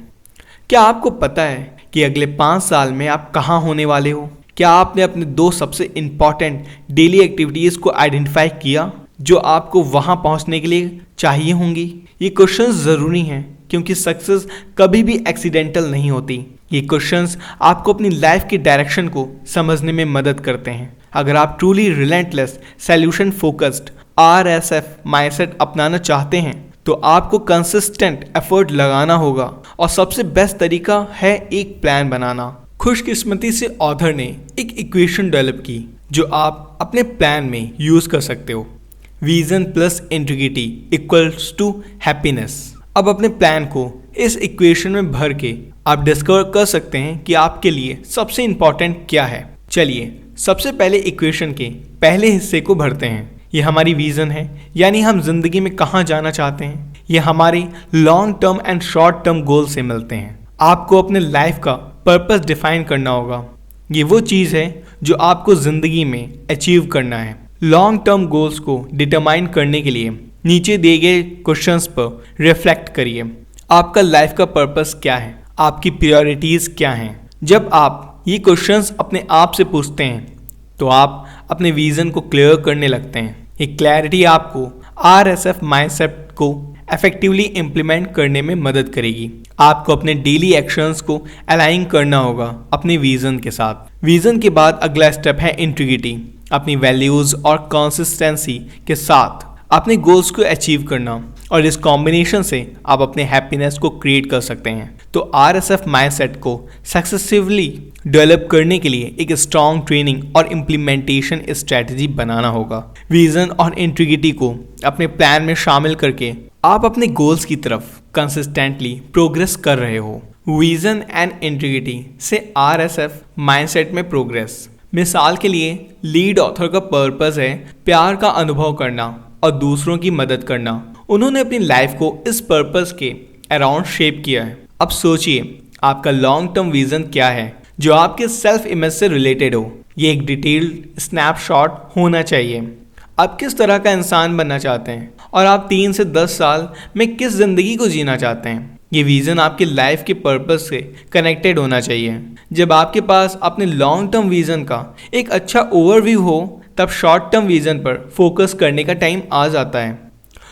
क्या आपको पता है कि अगले 5 साल में आप कहाँ होने वाले हो? क्या आपने अपने 2 सबसे इंपॉर्टेंट डेली एक्टिविटीज को आइडेंटिफाई किया जो आपको वहां पहुंचने के लिए चाहिए होंगी? ये क्वेश्चंस जरूरी हैं क्योंकि सक्सेस कभी भी एक्सीडेंटल नहीं होती। ये क्वेश्चंस आपको अपनी लाइफ की डायरेक्शन को समझने में मदद करते हैं। अगर आप truly relentless, solution focused RSF mindset अपनाना चाहते हैं तो आपको कंसिस्टेंट एफर्ट लगाना होगा और सबसे बेस्ट तरीका है एक प्लान बनाना। खुशकिस्मती से ऑथर ने एक इक्वेशन डेवलप की जो आप अपने प्लान में यूज कर सकते हो। Vision plus integrity equals to happiness. अब अपने प्लान को इस इक्वेशन में भर के आप डिस्कवर कर सकते हैं कि आपके लिए सबसे इंपॉर्टेंट क्या है। चलिए सबसे पहले इक्वेशन के पहले हिस्से को भरते हैं। ये हमारी विजन है, यानी हम जिंदगी में कहाँ जाना चाहते हैं। ये हमारे long term and short term goal से मिलते हैं। आपको अपने लाइफ का पर्पस डिफाइन करना होगा। ये वो चीज़ है जो आपको जिंदगी में अचीव करना है। लॉन्ग टर्म गोल्स को डिटरमाइन करने के लिए नीचे दिए गए क्वेश्चंस पर रिफ्लेक्ट करिए। आपका लाइफ का पर्पस क्या है? आपकी प्रायोरिटीज क्या हैं? जब आप ये क्वेश्चंस अपने आप से पूछते हैं तो आप अपने विजन को क्लियर करने लगते हैं। ये क्लैरिटी आपको आरएसएफ माइंडसेट को इफेक्टिवली इम्प्लीमेंट करने में मदद करेगी। आपको अपने डेली एक्शंस को अलाइन करना होगा अपने विजन के साथ। विजन के बाद अगला स्टेप है इंटीग्रिटी। अपनी वैल्यूज और कंसिस्टेंसी के साथ अपने गोल्स को अचीव करना, और इस कॉम्बिनेशन से आप अपने हैप्पीनेस को क्रिएट कर सकते हैं। तो आरएसएफ माइंडसेट को सक्सेसफुली डेवलप करने के लिए एक स्ट्रॉन्ग ट्रेनिंग और इम्प्लीमेंटेशन स्ट्रेटजी बनाना होगा। विजन और इंटीग्रिटी को अपने प्लान में शामिल करके आप अपने गोल्स की तरफ कंसिस्टेंटली प्रोग्रेस कर रहे हो। विजन एंड इंटीग्रिटी से आरएसएफ माइंडसेट में प्रोग्रेस। मिसाल के लिए लीड ऑथर का पर्पस है प्यार का अनुभव करना और दूसरों की मदद करना। उन्होंने अपनी लाइफ को इस पर्पस के अराउंड शेप किया है। अब सोचिए आपका लॉन्ग टर्म विजन क्या है जो आपके सेल्फ इमेज से रिलेटेड हो। ये एक डिटेल्ड स्नैपशॉट होना चाहिए। आप किस तरह का इंसान बनना चाहते हैं और आप 3 से 10 साल में किस जिंदगी को जीना चाहते हैं। ये विजन आपके लाइफ के पर्पस से कनेक्टेड होना चाहिए। जब आपके पास अपने लॉन्ग टर्म विजन का एक अच्छा ओवरव्यू हो तब शॉर्ट टर्म विजन पर फोकस करने का टाइम आ जाता है।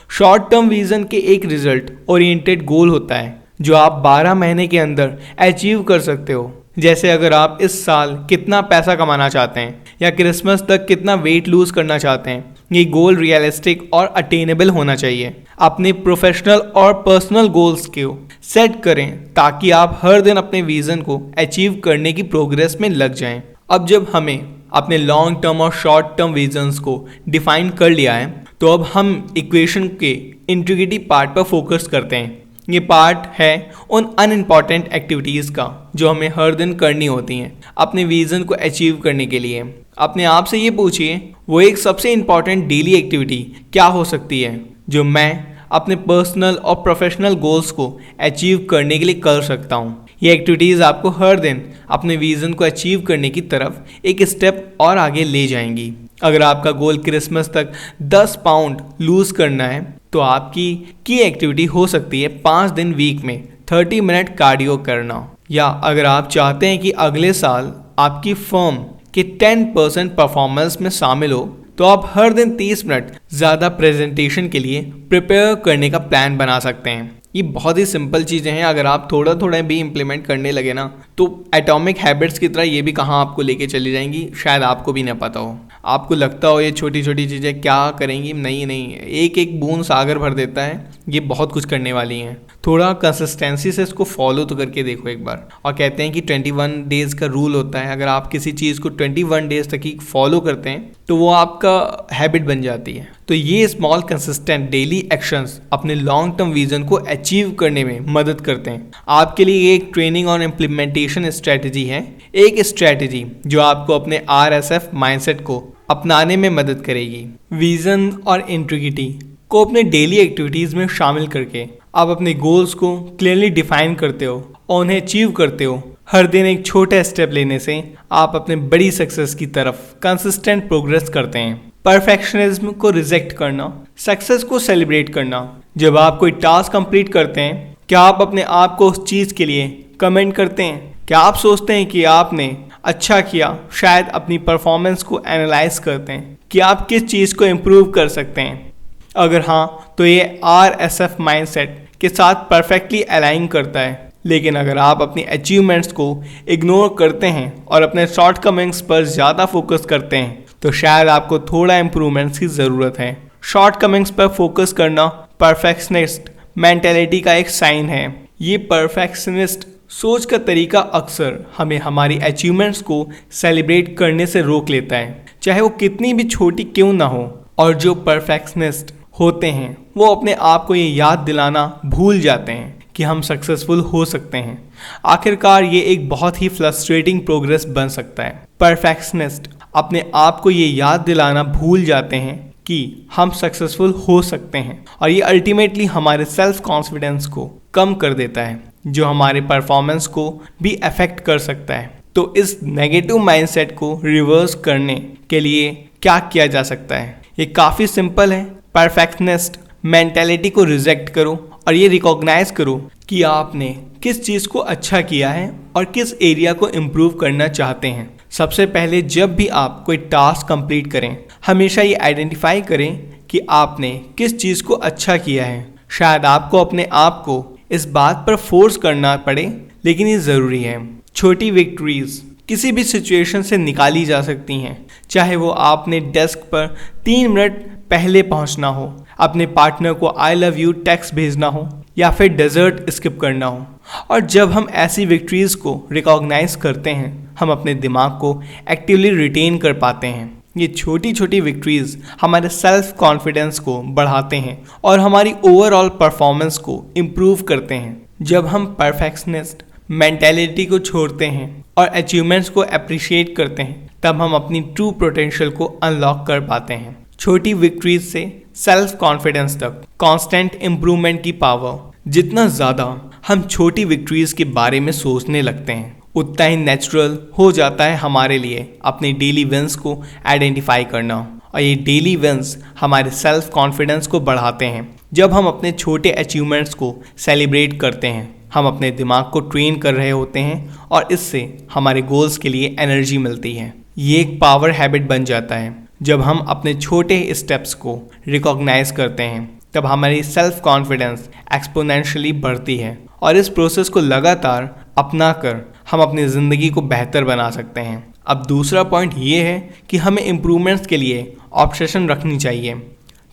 शॉर्ट टर्म विजन के एक रिजल्ट ओरिएंटेड गोल होता है जो आप 12 महीने के अंदर अचीव कर सकते हो। जैसे अगर आप इस साल कितना पैसा कमाना चाहते हैं या क्रिसमस तक कितना वेट लूज करना चाहते हैं, ये गोल रियलिस्टिक और अटेनेबल होना चाहिए। अपने प्रोफेशनल और पर्सनल गोल्स को सेट करें ताकि आप हर दिन अपने विजन को अचीव करने की प्रोग्रेस में लग जाएं। अब जब हमें अपने लॉन्ग टर्म और शॉर्ट टर्म विजन्स को डिफाइन कर लिया है तो अब हम इक्वेशन के इंटीग्रिटी पार्ट पर फोकस करते हैं। ये पार्ट है उन अनइम्पॉर्टेंट एक्टिविटीज़ का जो हमें हर दिन करनी होती हैं अपने विजन को अचीव करने के लिए। अपने आप से ये पूछिए वो एक सबसे इम्पॉर्टेंट डेली एक्टिविटी क्या हो सकती है जो मैं अपने पर्सनल और प्रोफेशनल गोल्स को अचीव करने के लिए कर सकता हूँ। ये एक्टिविटीज़ आपको हर दिन अपने विजन को अचीव करने की तरफ एक स्टेप और आगे ले जाएंगी। अगर आपका गोल क्रिसमस तक 10 पाउंड लूज करना है तो आपकी की एक्टिविटी हो सकती है 5 दिन वीक में 30 मिनट कार्डियो करना। या अगर आप चाहते हैं कि अगले साल आपकी फर्म के 10% परफॉर्मेंस में शामिल हो तो आप हर दिन 30 मिनट ज़्यादा प्रेजेंटेशन के लिए प्रिपेयर करने का प्लान बना सकते हैं। ये बहुत ही सिंपल चीज़ें हैं। अगर आप थोड़ा थोड़ा भी इम्प्लीमेंट करने लगे ना तो एटॉमिक हैबिट्स की तरह ये भी कहाँ आपको लेके चली जाएंगी शायद आपको भी ना पता हो। आपको लगता हो ये छोटी छोटी चीज़ें क्या करेंगी, नहीं, एक एक बूंद सागर भर देता है। ये बहुत कुछ करने वाली हैं। थोड़ा कंसिस्टेंसी से इसको फॉलो तो करके देखो एक बार। और कहते हैं कि 21 डेज़ का रूल होता है। अगर आप किसी चीज़ को 21 डेज़ तक ही फॉलो करते हैं तो वो आपका हैबिट बन जाती है। तो ये स्मॉल कंसिस्टेंट डेली एक्शंस अपने लॉन्ग टर्म विजन को अचीव करने में मदद करते हैं। आपके लिए एक ट्रेनिंग और इम्प्लीमेंटेशन स्ट्रेटजी है, एक स्ट्रेटजी जो आपको अपने आरएसएफ माइंडसेट को अपनाने में मदद करेगी। विजन और इंटीग्रिटी को अपने डेली एक्टिविटीज में शामिल करके आप अपने गोल्स को क्लियरली डिफाइन करते हो और उन्हें अचीव करते हो। हर दिन एक छोटा स्टेप लेने से आप अपने बड़ी सक्सेस की तरफ कंसिस्टेंट प्रोग्रेस करते हैं। परफेक्शनिज्म को रिजेक्ट करना, सक्सेस को सेलिब्रेट करना। जब आप कोई टास्क कंप्लीट करते हैं, क्या आप अपने आप को उस चीज के लिए कमेंट करते हैं? क्या आप सोचते हैं कि आपने अच्छा किया? शायद अपनी परफॉर्मेंस को एनालाइज करते हैं कि आप किस चीज को इम्प्रूव कर सकते हैं। अगर हाँ, तो ये RSF माइंडसेट के साथ परफेक्टली अलाइन करता है। लेकिन अगर आप अपनी अचीवमेंट्स को इग्नोर करते हैं और अपने शॉर्टकमिंग्स पर ज़्यादा फोकस करते हैं, तो शायद आपको थोड़ा इम्प्रूवमेंट्स की ज़रूरत है। शॉर्टकमिंग्स पर फोकस करना परफेक्शनिस्ट मेंटेलिटी का एक साइन है। ये परफेक्शनिस्ट सोच का तरीका अक्सर हमें हमारी अचीवमेंट्स को सेलिब्रेट करने से रोक लेता है, चाहे वो कितनी भी छोटी क्यों ना हो। और जो परफेक्शनिस्ट होते हैं वो अपने आप को ये याद दिलाना भूल जाते हैं कि हम सक्सेसफुल हो सकते हैं। आखिरकार ये एक बहुत ही फ्रस्ट्रेटिंग प्रोग्रेस बन सकता है। परफेक्शनिस्ट अपने आप को ये याद दिलाना भूल जाते हैं कि हम सक्सेसफुल हो सकते हैं, और ये अल्टीमेटली हमारे सेल्फ कॉन्फिडेंस को कम कर देता है, जो हमारे परफॉर्मेंस को भी अफेक्ट कर सकता है। तो इस नेगेटिव माइंडसेट को रिवर्स करने के लिए क्या किया जा सकता है? ये काफ़ी सिंपल है। परफेक्शनिस्ट मेंटेलिटी को रिजेक्ट करो और ये रिकॉग्नाइज करो कि आपने किस चीज़ को अच्छा किया है और किस एरिया को इम्प्रूव करना चाहते हैं। सबसे पहले जब भी आप कोई टास्क कंप्लीट करें, हमेशा ये आइडेंटिफाई करें कि आपने किस चीज़ को अच्छा किया है। शायद आपको अपने आप को इस बात पर फोर्स करना पड़े, लेकिन ये ज़रूरी है। छोटी विक्ट्रीज किसी भी सिचुएशन से निकाली जा सकती हैं, चाहे वो आपने डेस्क पर 3 मिनट पहले पहुंचना हो, अपने पार्टनर को आई लव यू टेक्स्ट भेजना हो, या फिर डेजर्ट स्किप करना हो। और जब हम ऐसी विक्ट्रीज को रिकॉग्नाइज करते हैं, हम अपने दिमाग को एक्टिवली रिटेन कर पाते हैं। ये छोटी छोटी विक्ट्रीज हमारे सेल्फ कॉन्फिडेंस को बढ़ाते हैं और हमारी ओवरऑल परफॉर्मेंस को इम्प्रूव करते हैं। जब हम परफेक्शनिस्ट मेंटेलिटी को छोड़ते हैं और अचीवमेंट्स को अप्रिशिएट करते हैं, तब हम अपनी ट्रू पोटेंशियल को अनलॉक कर पाते हैं। छोटी विक्ट्रीज से सेल्फ कॉन्फिडेंस तक कांस्टेंट इम्प्रूवमेंट की पावर। जितना ज़्यादा हम छोटी विक्ट्रीज के बारे में सोचने लगते हैं, उतना ही नेचुरल हो जाता है हमारे लिए अपने डेली विंस को आइडेंटिफाई करना। और ये डेली विंस हमारे सेल्फ कॉन्फिडेंस को बढ़ाते हैं। जब हम अपने छोटे अचीवमेंट्स को सेलिब्रेट करते हैं, हम अपने दिमाग को ट्रेन कर रहे होते हैं और इससे हमारे गोल्स के लिए एनर्जी मिलती है। ये एक पावर हैबिट बन जाता है। जब हम अपने छोटे स्टेप्स को रिकॉग्नाइज करते हैं, तब हमारी सेल्फ कॉन्फिडेंस एक्सपोनेंशियली बढ़ती है, और इस प्रोसेस को लगातार अपनाकर हम अपनी ज़िंदगी को बेहतर बना सकते हैं। अब दूसरा पॉइंट ये है कि हमें इम्प्रूवमेंट्स के लिए ऑब्सेशन रखनी चाहिए।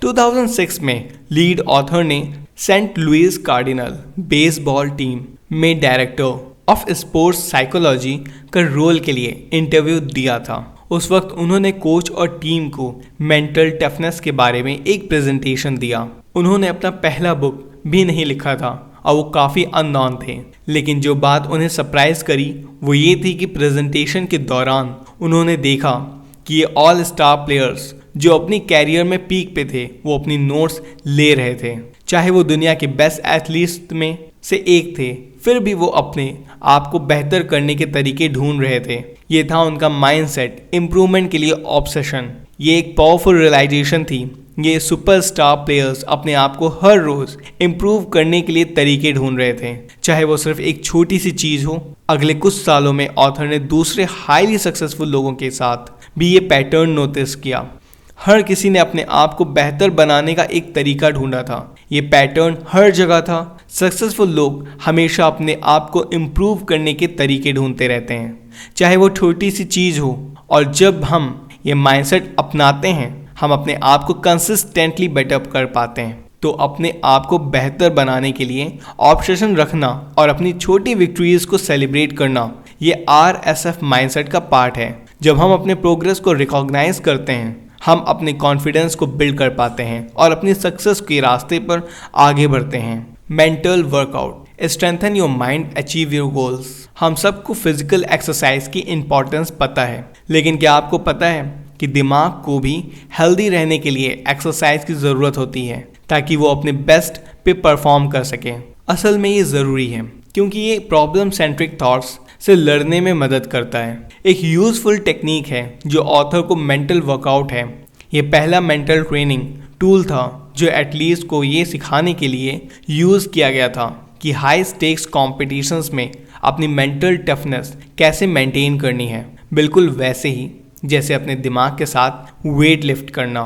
2006 में लीड ऑथर ने Saint Louis Cardinal baseball team में डायरेक्टर ऑफ स्पोर्ट्स साइकोलॉजी का रोल के लिए इंटरव्यू दिया था। उस वक्त उन्होंने कोच और टीम को मेंटल टफनेस के बारे में एक प्रेजेंटेशन दिया। उन्होंने अपना पहला बुक भी नहीं लिखा था और वो काफ़ी अननोन थे। लेकिन जो बात उन्हें सरप्राइज करी वो ये थी कि प्रेजेंटेशन के दौरान उन्होंने देखा कि ये ऑल स्टार प्लेयर्स जो अपनी कैरियर में पीक पे थे, वो अपनी नोट्स ले रहे थे। चाहे वो दुनिया के बेस्ट एथलीट्स में से एक थे, फिर भी वो अपने आप को बेहतर करने के तरीके ढूंढ रहे थे। ये था उनका माइंडसेट, इम्प्रूवमेंट के लिए ऑब्सेशन। ये एक पावरफुल रियलाइजेशन थी। ये सुपरस्टार प्लेयर्स अपने आप को हर रोज इम्प्रूव करने के लिए तरीके ढूंढ रहे थे, चाहे वो सिर्फ एक छोटी सी चीज हो। अगले कुछ सालों में ऑथर ने दूसरे हाईली सक्सेसफुल लोगों के साथ भी ये पैटर्न नोटिस किया। हर किसी ने अपने आप को बेहतर बनाने का एक तरीका ढूंढा था। ये पैटर्न हर जगह था। सक्सेसफुल लोग हमेशा अपने आप को इम्प्रूव करने के तरीके ढूंढते रहते हैं, चाहे वो छोटी सी चीज़ हो। और जब हम ये माइंडसेट अपनाते हैं, हम अपने आप को कंसिस्टेंटली बेटर कर पाते हैं। तो अपने आप को बेहतर बनाने के लिए ऑब्सेशन रखना और अपनी छोटी विक्ट्रीज को सेलिब्रेट करना, ये RSF माइंडसेट का पार्ट है। जब हम अपने प्रोग्रेस को रिकॉग्नाइज करते हैं, हम अपने कॉन्फिडेंस को बिल्ड कर पाते हैं और अपनी सक्सेस के रास्ते पर आगे बढ़ते हैं। Mental workout, strengthen your mind, achieve your goals. हम सबको फिजिकल एक्सरसाइज की इंपॉर्टेंस पता है, लेकिन क्या आपको पता है कि दिमाग को भी हेल्दी रहने के लिए एक्सरसाइज की ज़रूरत होती है ताकि वो अपने बेस्ट पे परफॉर्म कर सके। असल में ये ज़रूरी है क्योंकि ये प्रॉब्लम सेंट्रिक थॉट्स से लड़ने में मदद करता है। एक यूज़फुल टेक्निक है जो ऑथर को मेंटल वर्कआउट है। ये पहला मेंटल ट्रेनिंग टूल था जो एटलीस्ट को ये सिखाने के लिए यूज़ किया गया था कि हाई स्टेक्स कॉम्पिटिशन्स में अपनी मेंटल टफनेस कैसे मेंटेन करनी है, बिल्कुल वैसे ही जैसे अपने दिमाग के साथ वेट लिफ्ट करना।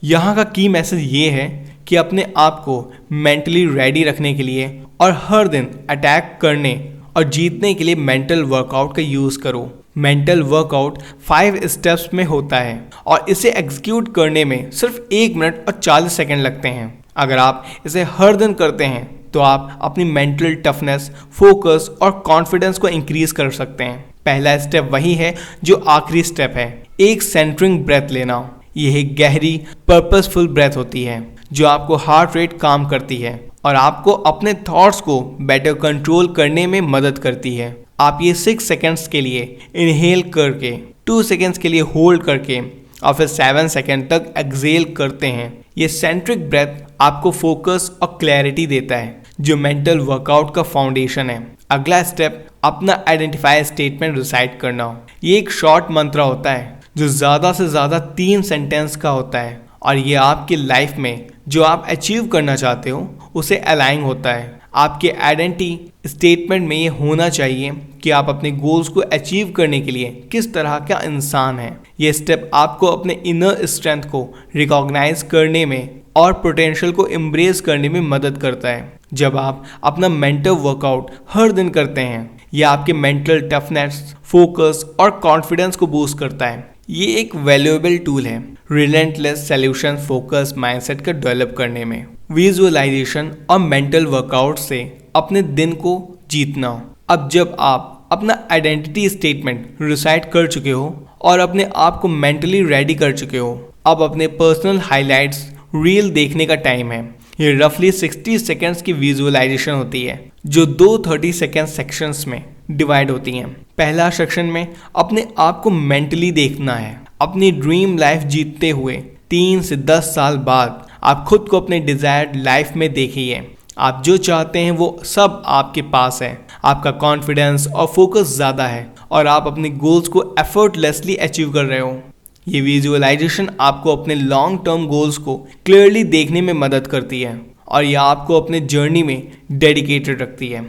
यहाँ का की मैसेज ये है कि अपने आप को मेंटली रेडी रखने के लिए और हर दिन अटैक करने और जीतने के लिए मेंटल वर्कआउट का यूज़ करो। मेंटल वर्कआउट 5 स्टेप्स में होता है और इसे एग्जीक्यूट करने में सिर्फ 1 मिनट और 40 सेकंड लगते हैं। अगर आप इसे हर दिन करते हैं तो आप अपनी मेंटल टफनेस, फोकस और कॉन्फिडेंस को इंक्रीज कर सकते हैं। पहला स्टेप वही है जो आखिरी स्टेप है, एक सेंटरिंग ब्रेथ लेना। यह एक गहरी पर्पसफुल ब्रेथ होती है जो आपको हार्ट रेट काम करती है और आपको अपने थॉट्स को बेटर कंट्रोल करने में मदद करती है। आप ये 6 सेकंड्स के लिए इनहेल करके, 2 सेकंड्स के लिए होल्ड करके और फिर 7 सेकंड तक एक्सहेल करते हैं। ये सेंट्रिक ब्रेथ आपको फोकस और क्लैरिटी देता है जो मेंटल वर्कआउट का फाउंडेशन है। अगला स्टेप अपना आइडेंटिफाई स्टेटमेंट रिसाइट करना। ये एक शॉर्ट मंत्र होता है जो ज़्यादा से ज़्यादा 3 सेंटेंस का होता है और ये आपकी लाइफ में जो आप अचीव करना चाहते हो उसे अलाइन होता है। आपके आइडेंटिटी स्टेटमेंट में ये होना चाहिए कि आप अपने गोल्स को अचीव करने के लिए किस तरह का इंसान हैं। ये स्टेप आपको अपने इनर स्ट्रेंथ को रिकॉग्नाइज करने में और पोटेंशियल को एम्ब्रेस करने में मदद करता है। जब आप अपना मेंटल वर्कआउट हर दिन करते हैं यह आपके मेंटल टफनेस, फोकस और कॉन्फिडेंस को बूस्ट करता है। ये एक वैल्यूएबल टूल है रिलेंटलेस सॉल्यूशन फोकस माइंडसेट का डेवलप करने में। विजुअलाइजेशन और मेंटल वर्कआउट से अपने दिन को जीतना। अब जब आप अपना आइडेंटिटी स्टेटमेंट रिसाइट कर चुके हो और अपने आप को मेंटली रेडी कर चुके हो, अब अपने पर्सनल हाइलाइट्स रील देखने का टाइम है। ये रफली 60 सेकेंड्स की विजुअलाइजेशन होती है जो 2 30 सेकेंड सेक्शंस में डिवाइड होती हैं। पहला सेक्शन में अपने आप को मेंटली देखना है, अपनी ड्रीम लाइफ जीतते हुए 3 से 10 साल बाद आप खुद को अपने डिजायर्ड लाइफ में देखिए। आप जो चाहते हैं वो सब आपके पास है, आपका कॉन्फिडेंस और फोकस ज़्यादा है और आप अपने गोल्स को एफर्टलेसली अचीव कर रहे हो। ये विजुअलाइजेशन आपको अपने लॉन्ग टर्म गोल्स को क्लियरली देखने में मदद करती है और यह आपको अपने जर्नी में डेडिकेटेड रखती है।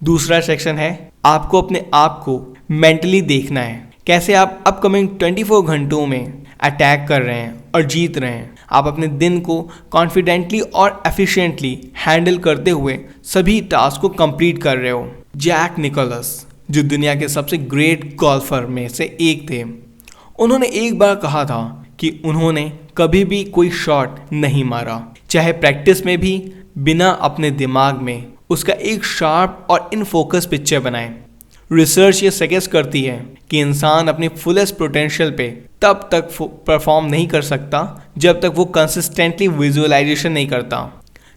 दूसरा सेक्शन है आपको अपने आप को मेंटली देखना है, कैसे आप अपकमिंग 24 घंटों में अटैक कर रहे हैं और जीत रहे हैं। आप अपने दिन को कॉन्फिडेंटली और एफिशिएंटली हैंडल करते हुए सभी टास्क को कंप्लीट कर रहे हो। जैक निकोलस जो दुनिया के सबसे ग्रेट गोल्फर में से एक थे, उन्होंने एक बार कहा था कि उन्होंने कभी भी कोई शॉट नहीं मारा, चाहे प्रैक्टिस में भी, बिना अपने दिमाग में उसका एक शार्प और इन फोकस पिक्चर बनाए। रिसर्च ये सजेस्ट करती है कि इंसान अपने फुलेस्ट पोटेंशियल पे तब तक परफॉर्म नहीं कर सकता जब तक वो कंसिस्टेंटली विजुअलाइजेशन नहीं करता।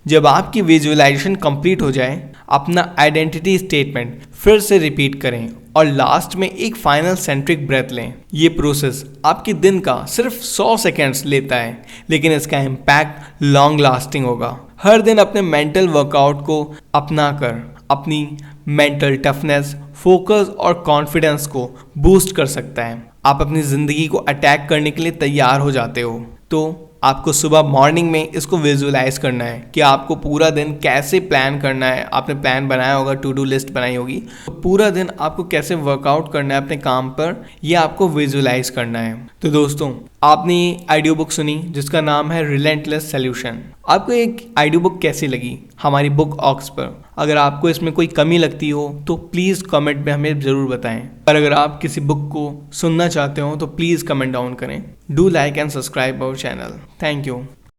जब आपकी विजुअलाइजेशन कंप्लीट हो जाए, अपना आइडेंटिटी स्टेटमेंट फिर से रिपीट करें और लास्ट में एक फाइनल सेंट्रिक ब्रेथ लें। ये प्रोसेस आपके दिन का सिर्फ 100 सेकेंड्स लेता है, लेकिन इसका इम्पैक्ट लॉन्ग लास्टिंग होगा। हर दिन अपने मेंटल वर्कआउट को अपनाकर अपनी मेंटल टफनेस, फोकस और कॉन्फिडेंस को बूस्ट कर सकता है। आप अपनी ज़िंदगी को अटैक करने के लिए तैयार हो जाते हो। तो आपको सुबह मॉर्निंग में इसको विजुअलाइज करना है कि आपको पूरा दिन कैसे प्लान करना है। आपने प्लान बनाया होगा, टू डू लिस्ट बनाई होगी, तो पूरा दिन आपको कैसे वर्कआउट करना है अपने काम पर, ये आपको विजुअलाइज करना है। तो दोस्तों, आपने ऑडियो बुक सुनी जिसका नाम है रिलेंटलेस सॉल्यूशन। आपको एक ऑडियो बुक कैसी लगी हमारी बुक ऑक्स पर? अगर आपको इसमें कोई कमी लगती हो तो प्लीज़ कमेंट में हमें ज़रूर बताएं। और अगर आप किसी बुक को सुनना चाहते हो तो प्लीज़ कमेंट डाउन करें। Do like and subscribe our channel. Thank you.